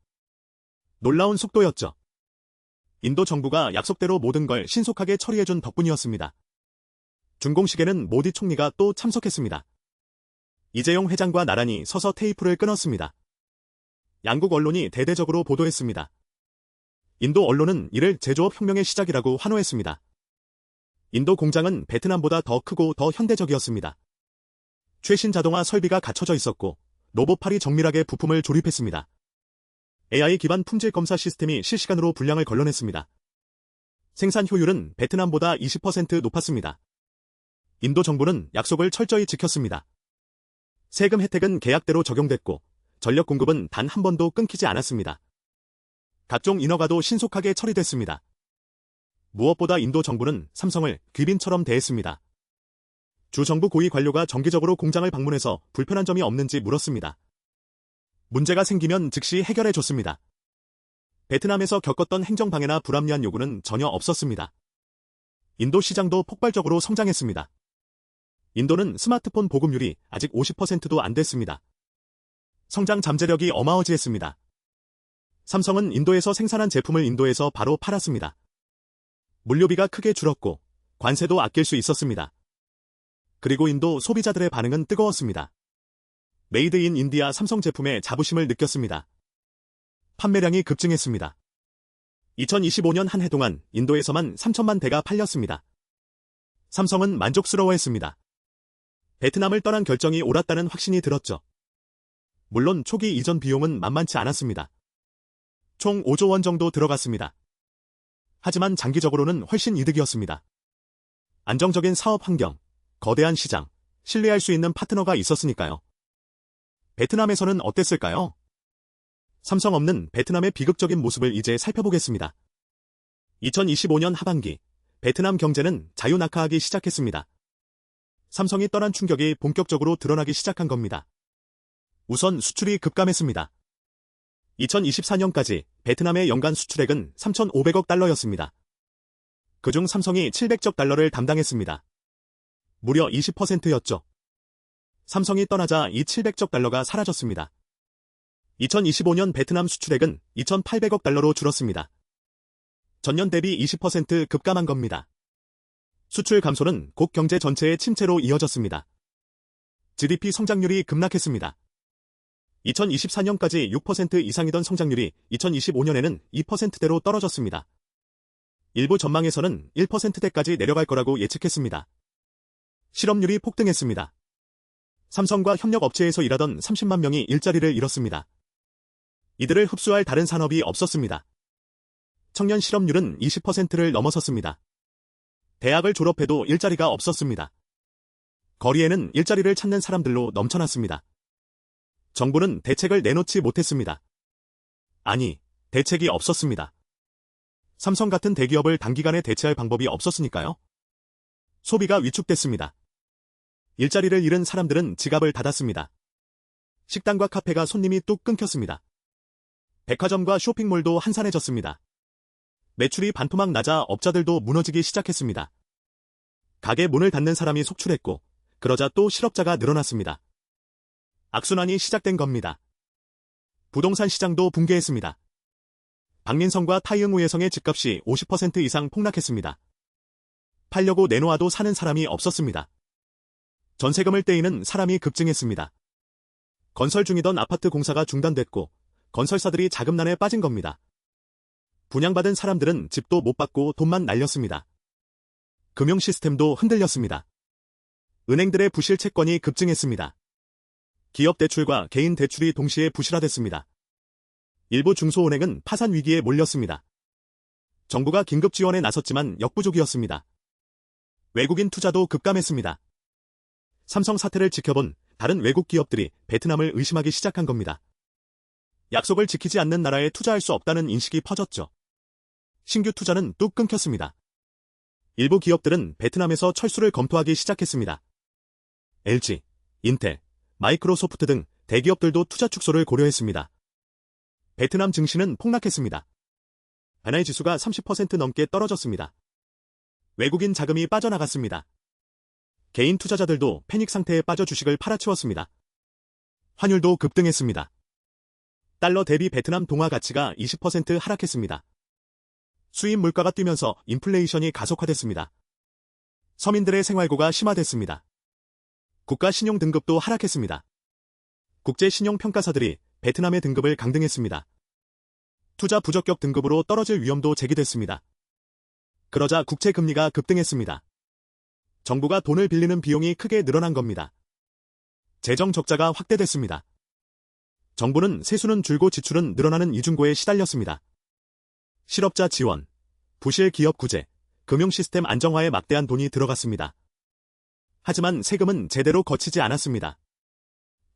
놀라운 속도였죠. 인도 정부가 약속대로 모든 걸 신속하게 처리해준 덕분이었습니다. 준공식에는 모디 총리가 또 참석했습니다. 이재용 회장과 나란히 서서 테이프를 끊었습니다. 양국 언론이 대대적으로 보도했습니다. 인도 언론은 이를 제조업 혁명의 시작이라고 환호했습니다. 인도 공장은 베트남보다 더 크고 더 현대적이었습니다. 최신 자동화 설비가 갖춰져 있었고 로봇팔이 정밀하게 부품을 조립했습니다. AI 기반 품질 검사 시스템이 실시간으로 분량을 걸러냈습니다. 생산 효율은 베트남보다 20% 높았습니다. 인도 정부는 약속을 철저히 지켰습니다. 세금 혜택은 계약대로 적용됐고 전력 공급은 단 한 번도 끊기지 않았습니다. 각종 인허가도 신속하게 처리됐습니다. 무엇보다 인도 정부는 삼성을 귀빈처럼 대했습니다. 주 정부 고위 관료가 정기적으로 공장을 방문해서 불편한 점이 없는지 물었습니다. 문제가 생기면 즉시 해결해줬습니다. 베트남에서 겪었던 행정방해나 불합리한 요구는 전혀 없었습니다. 인도 시장도 폭발적으로 성장했습니다. 인도는 스마트폰 보급률이 아직 50%도 안 됐습니다. 성장 잠재력이 어마어지했습니다. 삼성은 인도에서 생산한 제품을 인도에서 바로 팔았습니다. 물류비가 크게 줄었고 관세도 아낄 수 있었습니다. 그리고 인도 소비자들의 반응은 뜨거웠습니다. 메이드 인 인디아 삼성 제품에 자부심을 느꼈습니다. 판매량이 급증했습니다. 2025년 한 해 동안 인도에서만 3천만 대가 팔렸습니다. 삼성은 만족스러워했습니다. 베트남을 떠난 결정이 옳았다는 확신이 들었죠. 물론 초기 이전 비용은 만만치 않았습니다. 총 5조 원 정도 들어갔습니다. 하지만 장기적으로는 훨씬 이득이었습니다. 안정적인 사업 환경, 거대한 시장, 신뢰할 수 있는 파트너가 있었으니까요. 베트남에서는 어땠을까요? 삼성 없는 베트남의 비극적인 모습을 이제 살펴보겠습니다. 2025년 하반기, 베트남 경제는 자유낙하하기 시작했습니다. 삼성이 떠난 충격이 본격적으로 드러나기 시작한 겁니다. 우선 수출이 급감했습니다. 2024년까지 베트남의 연간 수출액은 3,500억 달러였습니다. 그중 삼성이 700억 달러를 담당했습니다. 무려 20%였죠. 삼성이 떠나자 이 700억 달러가 사라졌습니다. 2025년 베트남 수출액은 2,800억 달러로 줄었습니다. 전년 대비 20% 급감한 겁니다. 수출 감소는 곧 경제 전체의 침체로 이어졌습니다. GDP 성장률이 급락했습니다. 2024년까지 6% 이상이던 성장률이 2025년에는 2%대로 떨어졌습니다. 일부 전망에서는 1%대까지 내려갈 거라고 예측했습니다. 실업률이 폭등했습니다. 삼성과 협력업체에서 일하던 30만 명이 일자리를 잃었습니다. 이들을 흡수할 다른 산업이 없었습니다. 청년 실업률은 20%를 넘어섰습니다. 대학을 졸업해도 일자리가 없었습니다. 거리에는 일자리를 찾는 사람들로 넘쳐났습니다. 정부는 대책을 내놓지 못했습니다. 아니, 대책이 없었습니다. 삼성 같은 대기업을 단기간에 대체할 방법이 없었으니까요. 소비가 위축됐습니다. 일자리를 잃은 사람들은 지갑을 닫았습니다. 식당과 카페가 손님이 뚝 끊겼습니다. 백화점과 쇼핑몰도 한산해졌습니다. 매출이 반토막 나자 업자들도 무너지기 시작했습니다. 가게 문을 닫는 사람이 속출했고, 그러자 또 실업자가 늘어났습니다. 악순환이 시작된 겁니다. 부동산 시장도 붕괴했습니다. 박민성과 타이응우예성의 집값이 50% 이상 폭락했습니다. 팔려고 내놓아도 사는 사람이 없었습니다. 전세금을 떼이는 사람이 급증했습니다. 건설 중이던 아파트 공사가 중단됐고 건설사들이 자금난에 빠진 겁니다. 분양받은 사람들은 집도 못 받고 돈만 날렸습니다. 금융 시스템도 흔들렸습니다. 은행들의 부실 채권이 급증했습니다. 기업 대출과 개인 대출이 동시에 부실화됐습니다. 일부 중소은행은 파산 위기에 몰렸습니다. 정부가 긴급 지원에 나섰지만 역부족이었습니다. 외국인 투자도 급감했습니다. 삼성 사태를 지켜본 다른 외국 기업들이 베트남을 의심하기 시작한 겁니다. 약속을 지키지 않는 나라에 투자할 수 없다는 인식이 퍼졌죠. 신규 투자는 뚝 끊겼습니다. 일부 기업들은 베트남에서 철수를 검토하기 시작했습니다. LG, 인텔, 마이크로소프트 등 대기업들도 투자 축소를 고려했습니다. 베트남 증시는 폭락했습니다. 하나의 지수가 30% 넘게 떨어졌습니다. 외국인 자금이 빠져나갔습니다. 개인 투자자들도 패닉 상태에 빠져 주식을 팔아치웠습니다. 환율도 급등했습니다. 달러 대비 베트남 동화 가치가 20% 하락했습니다. 수입 물가가 뛰면서 인플레이션이 가속화됐습니다. 서민들의 생활고가 심화됐습니다. 국가 신용 등급도 하락했습니다. 국제 신용평가사들이 베트남의 등급을 강등했습니다. 투자 부적격 등급으로 떨어질 위험도 제기됐습니다. 그러자 국채 금리가 급등했습니다. 정부가 돈을 빌리는 비용이 크게 늘어난 겁니다. 재정 적자가 확대됐습니다. 정부는 세수는 줄고 지출은 늘어나는 이중고에 시달렸습니다. 실업자 지원, 부실 기업 구제, 금융 시스템 안정화에 막대한 돈이 들어갔습니다. 하지만 세금은 제대로 거치지 않았습니다.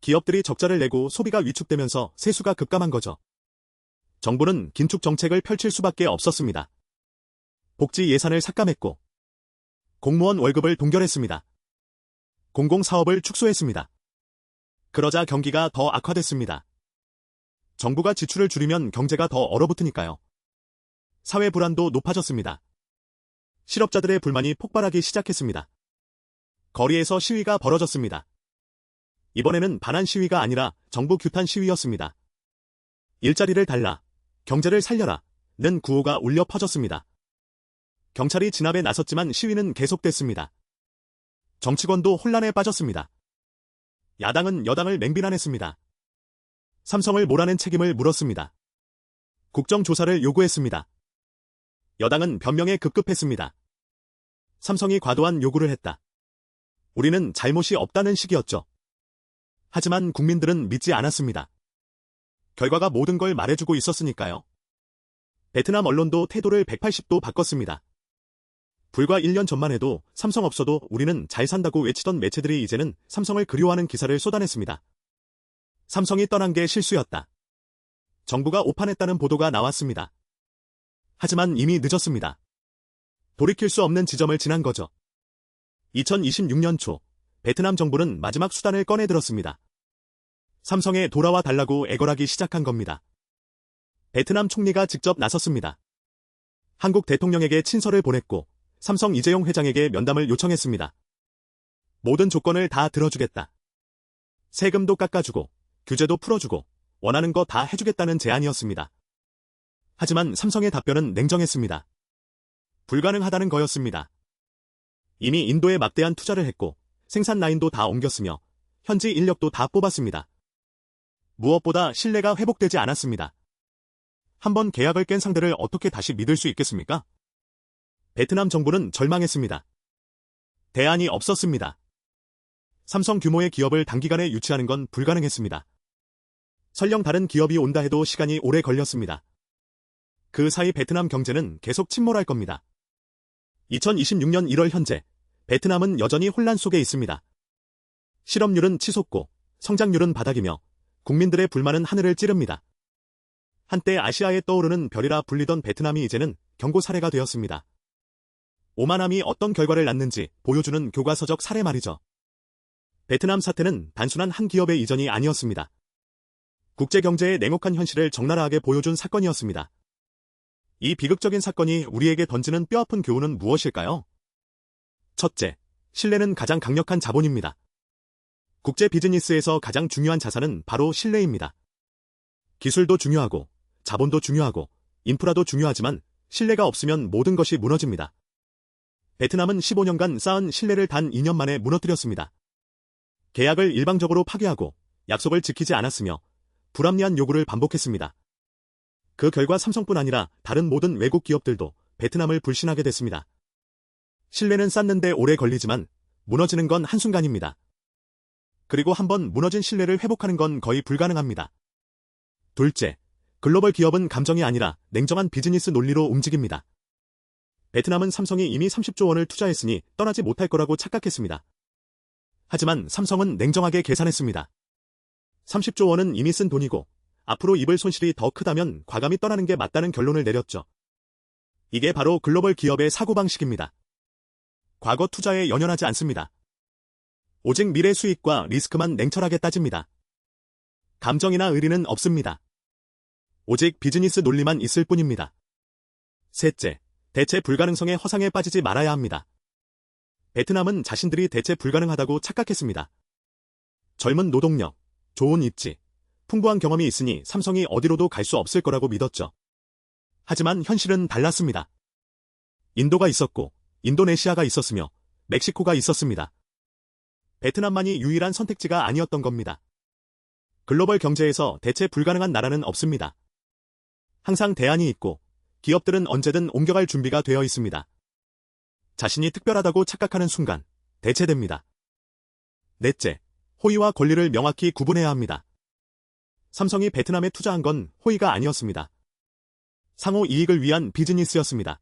기업들이 적자를 내고 소비가 위축되면서 세수가 급감한 거죠. 정부는 긴축 정책을 펼칠 수밖에 없었습니다. 복지 예산을 삭감했고 공무원 월급을 동결했습니다. 공공사업을 축소했습니다. 그러자 경기가 더 악화됐습니다. 정부가 지출을 줄이면 경제가 더 얼어붙으니까요. 사회 불안도 높아졌습니다. 실업자들의 불만이 폭발하기 시작했습니다. 거리에서 시위가 벌어졌습니다. 이번에는 반환 시위가 아니라 정부 규탄 시위였습니다. 일자리를 달라, 경제를 살려라 는 구호가 울려 퍼졌습니다. 경찰이 진압에 나섰지만 시위는 계속됐습니다. 정치권도 혼란에 빠졌습니다. 야당은 여당을 맹비난했습니다. 삼성을 몰아낸 책임을 물었습니다. 국정조사를 요구했습니다. 여당은 변명에 급급했습니다. 삼성이 과도한 요구를 했다. 우리는 잘못이 없다는 식이었죠. 하지만 국민들은 믿지 않았습니다. 결과가 모든 걸 말해주고 있었으니까요. 베트남 언론도 태도를 180도 바꿨습니다. 불과 1년 전만 해도 삼성 없어도 우리는 잘 산다고 외치던 매체들이 이제는 삼성을 그리워하는 기사를 쏟아냈습니다. 삼성이 떠난 게 실수였다. 정부가 오판했다는 보도가 나왔습니다. 하지만 이미 늦었습니다. 돌이킬 수 없는 지점을 지난 거죠. 2026년 초 베트남 정부는 마지막 수단을 꺼내 들었습니다. 삼성에 돌아와 달라고 애걸하기 시작한 겁니다. 베트남 총리가 직접 나섰습니다. 한국 대통령에게 친서를 보냈고 삼성 이재용 회장에게 면담을 요청했습니다. 모든 조건을 다 들어주겠다. 세금도 깎아주고 규제도 풀어주고 원하는 거 다 해주겠다는 제안이었습니다. 하지만 삼성의 답변은 냉정했습니다. 불가능하다는 거였습니다. 이미 인도에 막대한 투자를 했고 생산 라인도 다 옮겼으며 현지 인력도 다 뽑았습니다. 무엇보다 신뢰가 회복되지 않았습니다. 한번 계약을 깬 상대를 어떻게 다시 믿을 수 있겠습니까? 베트남 정부는 절망했습니다. 대안이 없었습니다. 삼성 규모의 기업을 단기간에 유치하는 건 불가능했습니다. 설령 다른 기업이 온다 해도 시간이 오래 걸렸습니다. 그 사이 베트남 경제는 계속 침몰할 겁니다. 2026년 1월 현재 베트남은 여전히 혼란 속에 있습니다. 실업률은 치솟고 성장률은 바닥이며 국민들의 불만은 하늘을 찌릅니다. 한때 아시아에 떠오르는 별이라 불리던 베트남이 이제는 경고 사례가 되었습니다. 오만함이 어떤 결과를 낳는지 보여주는 교과서적 사례 말이죠. 베트남 사태는 단순한 한 기업의 이전이 아니었습니다. 국제경제의 냉혹한 현실을 적나라하게 보여준 사건이었습니다. 이 비극적인 사건이 우리에게 던지는 뼈아픈 교훈은 무엇일까요? 첫째, 신뢰는 가장 강력한 자본입니다. 국제 비즈니스에서 가장 중요한 자산은 바로 신뢰입니다. 기술도 중요하고, 자본도 중요하고, 인프라도 중요하지만 신뢰가 없으면 모든 것이 무너집니다. 베트남은 15년간 쌓은 신뢰를 단 2년 만에 무너뜨렸습니다. 계약을 일방적으로 파기하고 약속을 지키지 않았으며 불합리한 요구를 반복했습니다. 그 결과 삼성뿐 아니라 다른 모든 외국 기업들도 베트남을 불신하게 됐습니다. 신뢰는 쌓는데 오래 걸리지만 무너지는 건 한순간입니다. 그리고 한번 무너진 신뢰를 회복하는 건 거의 불가능합니다. 둘째, 글로벌 기업은 감정이 아니라 냉정한 비즈니스 논리로 움직입니다. 베트남은 삼성이 이미 30조 원을 투자했으니 떠나지 못할 거라고 착각했습니다. 하지만 삼성은 냉정하게 계산했습니다. 30조 원은 이미 쓴 돈이고 앞으로 입을 손실이 더 크다면 과감히 떠나는 게 맞다는 결론을 내렸죠. 이게 바로 글로벌 기업의 사고방식입니다. 과거 투자에 연연하지 않습니다. 오직 미래 수익과 리스크만 냉철하게 따집니다. 감정이나 의리는 없습니다. 오직 비즈니스 논리만 있을 뿐입니다. 셋째, 대체 불가능성의 허상에 빠지지 말아야 합니다. 베트남은 자신들이 대체 불가능하다고 착각했습니다. 젊은 노동력, 좋은 입지, 풍부한 경험이 있으니 삼성이 어디로도 갈 수 없을 거라고 믿었죠. 하지만 현실은 달랐습니다. 인도가 있었고, 인도네시아가 있었으며, 멕시코가 있었습니다. 베트남만이 유일한 선택지가 아니었던 겁니다. 글로벌 경제에서 대체 불가능한 나라는 없습니다. 항상 대안이 있고, 기업들은 언제든 옮겨갈 준비가 되어 있습니다. 자신이 특별하다고 착각하는 순간 대체됩니다. 넷째, 호의와 권리를 명확히 구분해야 합니다. 삼성이 베트남에 투자한 건 호의가 아니었습니다. 상호 이익을 위한 비즈니스였습니다.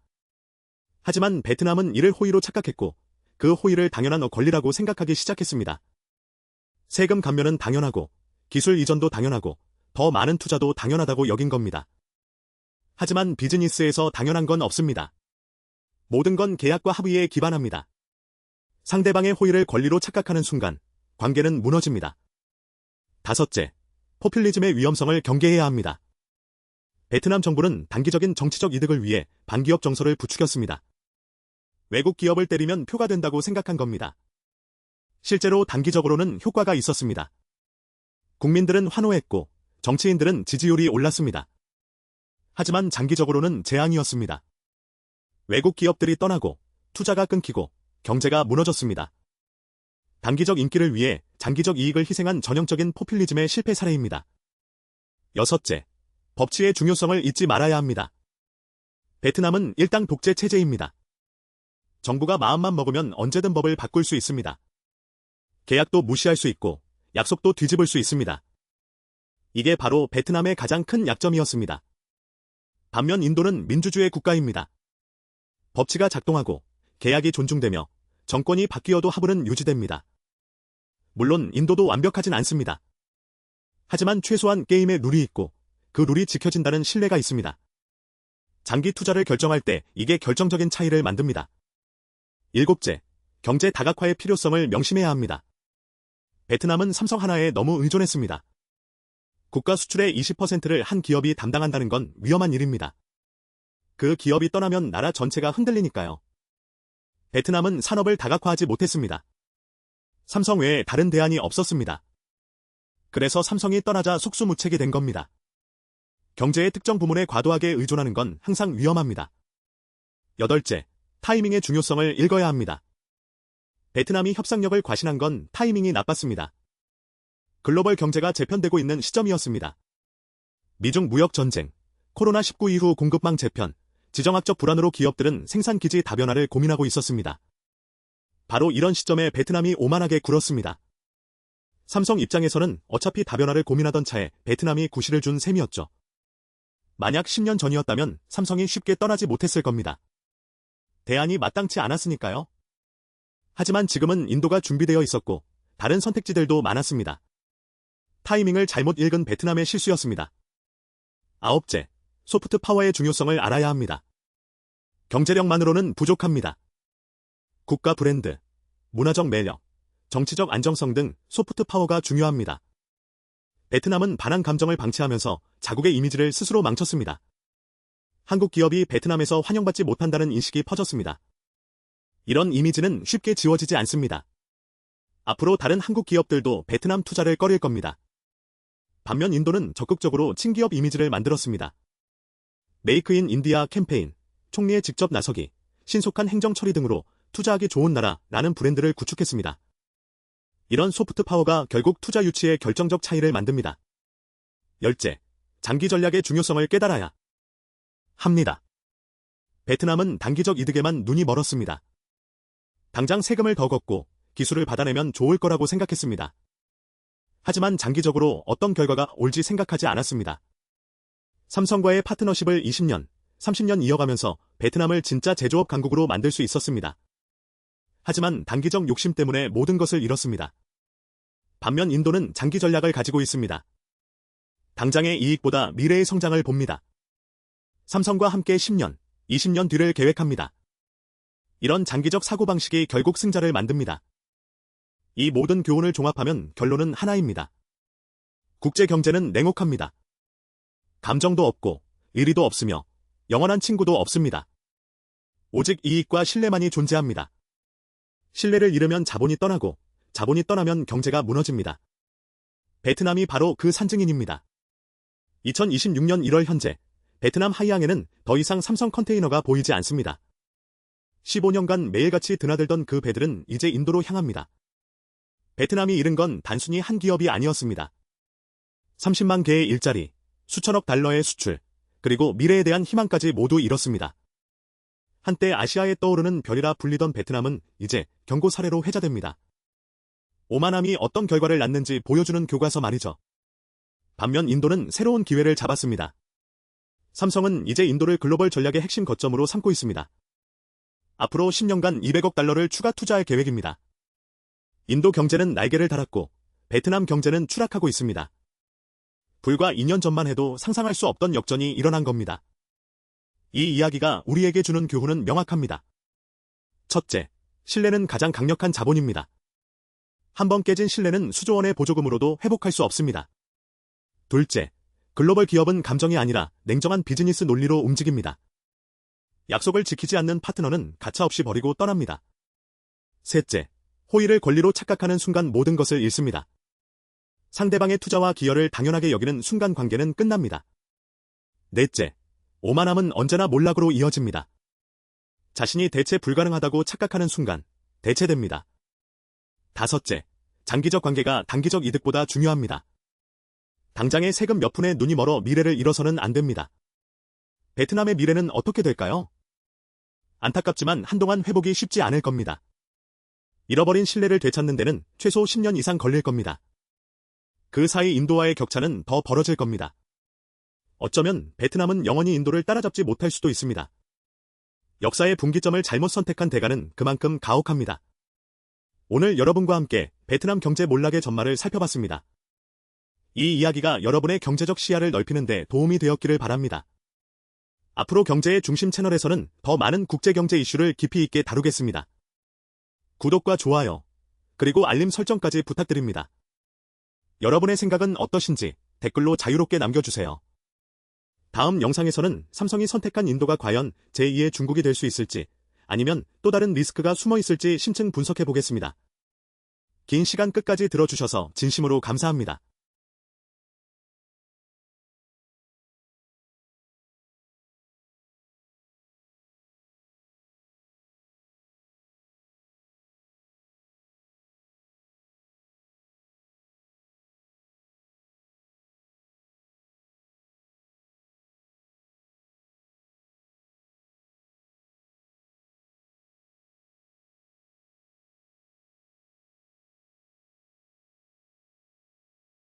하지만 베트남은 이를 호의로 착각했고 그 호의를 당연한 권리라고 생각하기 시작했습니다. 세금 감면은 당연하고 기술 이전도 당연하고 더 많은 투자도 당연하다고 여긴 겁니다. 하지만 비즈니스에서 당연한 건 없습니다. 모든 건 계약과 합의에 기반합니다. 상대방의 호의를 권리로 착각하는 순간 관계는 무너집니다. 다섯째, 포퓰리즘의 위험성을 경계해야 합니다. 베트남 정부는 단기적인 정치적 이득을 위해 반기업 정서를 부추겼습니다. 외국 기업을 때리면 표가 된다고 생각한 겁니다. 실제로 단기적으로는 효과가 있었습니다. 국민들은 환호했고 정치인들은 지지율이 올랐습니다. 하지만 장기적으로는 재앙이었습니다. 외국 기업들이 떠나고 투자가 끊기고 경제가 무너졌습니다. 단기적 인기를 위해 장기적 이익을 희생한 전형적인 포퓰리즘의 실패 사례입니다. 여섯째, 법치의 중요성을 잊지 말아야 합니다. 베트남은 일당 독재 체제입니다. 정부가 마음만 먹으면 언제든 법을 바꿀 수 있습니다. 계약도 무시할 수 있고 약속도 뒤집을 수 있습니다. 이게 바로 베트남의 가장 큰 약점이었습니다. 반면 인도는 민주주의 국가입니다. 법치가 작동하고 계약이 존중되며 정권이 바뀌어도 화분은 유지됩니다. 물론 인도도 완벽하진 않습니다. 하지만 최소한 게임의 룰이 있고 그 룰이 지켜진다는 신뢰가 있습니다. 장기 투자를 결정할 때 이게 결정적인 차이를 만듭니다. 일곱째, 경제 다각화의 필요성을 명심해야 합니다. 베트남은 삼성 하나에 너무 의존했습니다. 국가 수출의 20%를 한 기업이 담당한다는 건 위험한 일입니다. 그 기업이 떠나면 나라 전체가 흔들리니까요. 베트남은 산업을 다각화하지 못했습니다. 삼성 외에 다른 대안이 없었습니다. 그래서 삼성이 떠나자 속수무책이 된 겁니다. 경제의 특정 부문에 과도하게 의존하는 건 항상 위험합니다. 여덟째, 타이밍의 중요성을 읽어야 합니다. 베트남이 협상력을 과신한 건 타이밍이 나빴습니다. 글로벌 경제가 재편되고 있는 시점이었습니다. 미중 무역 전쟁, 코로나19 이후 공급망 재편, 지정학적 불안으로 기업들은 생산기지 다변화를 고민하고 있었습니다. 바로 이런 시점에 베트남이 오만하게 굴었습니다. 삼성 입장에서는 어차피 다변화를 고민하던 차에 베트남이 구실을 준 셈이었죠. 만약 10년 전이었다면 삼성이 쉽게 떠나지 못했을 겁니다. 대안이 마땅치 않았으니까요. 하지만 지금은 인도가 준비되어 있었고 다른 선택지들도 많았습니다. 타이밍을 잘못 읽은 베트남의 실수였습니다. 아홉째, 소프트 파워의 중요성을 알아야 합니다. 경제력만으로는 부족합니다. 국가 브랜드, 문화적 매력, 정치적 안정성 등 소프트 파워가 중요합니다. 베트남은 반한 감정을 방치하면서 자국의 이미지를 스스로 망쳤습니다. 한국 기업이 베트남에서 환영받지 못한다는 인식이 퍼졌습니다. 이런 이미지는 쉽게 지워지지 않습니다. 앞으로 다른 한국 기업들도 베트남 투자를 꺼릴 겁니다. 반면 인도는 적극적으로 친기업 이미지를 만들었습니다. 메이크 인 인디아 캠페인, 총리의 직접 나서기, 신속한 행정 처리 등으로 투자하기 좋은 나라라는 브랜드를 구축했습니다. 이런 소프트 파워가 결국 투자 유치의 결정적 차이를 만듭니다. 열째, 장기 전략의 중요성을 깨달아야 합니다. 베트남은 단기적 이득에만 눈이 멀었습니다. 당장 세금을 더 걷고 기술을 받아내면 좋을 거라고 생각했습니다. 하지만 장기적으로 어떤 결과가 올지 생각하지 않았습니다. 삼성과의 파트너십을 20년, 30년 이어가면서 베트남을 진짜 제조업 강국으로 만들 수 있었습니다. 하지만 단기적 욕심 때문에 모든 것을 잃었습니다. 반면 인도는 장기 전략을 가지고 있습니다. 당장의 이익보다 미래의 성장을 봅니다. 삼성과 함께 10년, 20년 뒤를 계획합니다. 이런 장기적 사고방식이 결국 승자를 만듭니다. 이 모든 교훈을 종합하면 결론은 하나입니다. 국제경제는 냉혹합니다. 감정도 없고 의리도 없으며 영원한 친구도 없습니다. 오직 이익과 신뢰만이 존재합니다. 신뢰를 잃으면 자본이 떠나고 자본이 떠나면 경제가 무너집니다. 베트남이 바로 그 산증인입니다. 2026년 1월 현재 베트남 하이앙에는 더 이상 삼성 컨테이너가 보이지 않습니다. 15년간 매일같이 드나들던 그 배들은 이제 인도로 향합니다. 베트남이 잃은 건 단순히 한 기업이 아니었습니다. 30만 개의 일자리, 수천억 달러의 수출, 그리고 미래에 대한 희망까지 모두 잃었습니다. 한때 아시아에 떠오르는 별이라 불리던 베트남은 이제 경고 사례로 회자됩니다. 오만함이 어떤 결과를 낳는지 보여주는 교과서 말이죠. 반면 인도는 새로운 기회를 잡았습니다. 삼성은 이제 인도를 글로벌 전략의 핵심 거점으로 삼고 있습니다. 앞으로 10년간 200억 달러를 추가 투자할 계획입니다. 인도 경제는 날개를 달았고 베트남 경제는 추락하고 있습니다. 불과 2년 전만 해도 상상할 수 없던 역전이 일어난 겁니다. 이 이야기가 우리에게 주는 교훈은 명확합니다. 첫째, 신뢰는 가장 강력한 자본입니다. 한번 깨진 신뢰는 수조 원의 보조금으로도 회복할 수 없습니다. 둘째, 글로벌 기업은 감정이 아니라 냉정한 비즈니스 논리로 움직입니다. 약속을 지키지 않는 파트너는 가차없이 버리고 떠납니다. 셋째, 호의를 권리로 착각하는 순간 모든 것을 잃습니다. 상대방의 투자와 기여를 당연하게 여기는 순간 관계는 끝납니다. 넷째, 오만함은 언제나 몰락으로 이어집니다. 자신이 대체 불가능하다고 착각하는 순간 대체됩니다. 다섯째, 장기적 관계가 단기적 이득보다 중요합니다. 당장의 세금 몇 푼에 눈이 멀어 미래를 잃어서는 안 됩니다. 베트남의 미래는 어떻게 될까요? 안타깝지만 한동안 회복이 쉽지 않을 겁니다. 잃어버린 신뢰를 되찾는 데는 최소 10년 이상 걸릴 겁니다. 그 사이 인도와의 격차는 더 벌어질 겁니다. 어쩌면 베트남은 영원히 인도를 따라잡지 못할 수도 있습니다. 역사의 분기점을 잘못 선택한 대가는 그만큼 가혹합니다. 오늘 여러분과 함께 베트남 경제 몰락의 전말을 살펴봤습니다. 이 이야기가 여러분의 경제적 시야를 넓히는 데 도움이 되었기를 바랍니다. 앞으로 경제의 중심 채널에서는 더 많은 국제경제 이슈를 깊이 있게 다루겠습니다. 구독과 좋아요, 그리고 알림 설정까지 부탁드립니다. 여러분의 생각은 어떠신지 댓글로 자유롭게 남겨주세요. 다음 영상에서는 삼성이 선택한 인도가 과연 제2의 중국이 될 수 있을지, 아니면 또 다른 리스크가 숨어 있을지 심층 분석해 보겠습니다. 긴 시간 끝까지 들어주셔서 진심으로 감사합니다.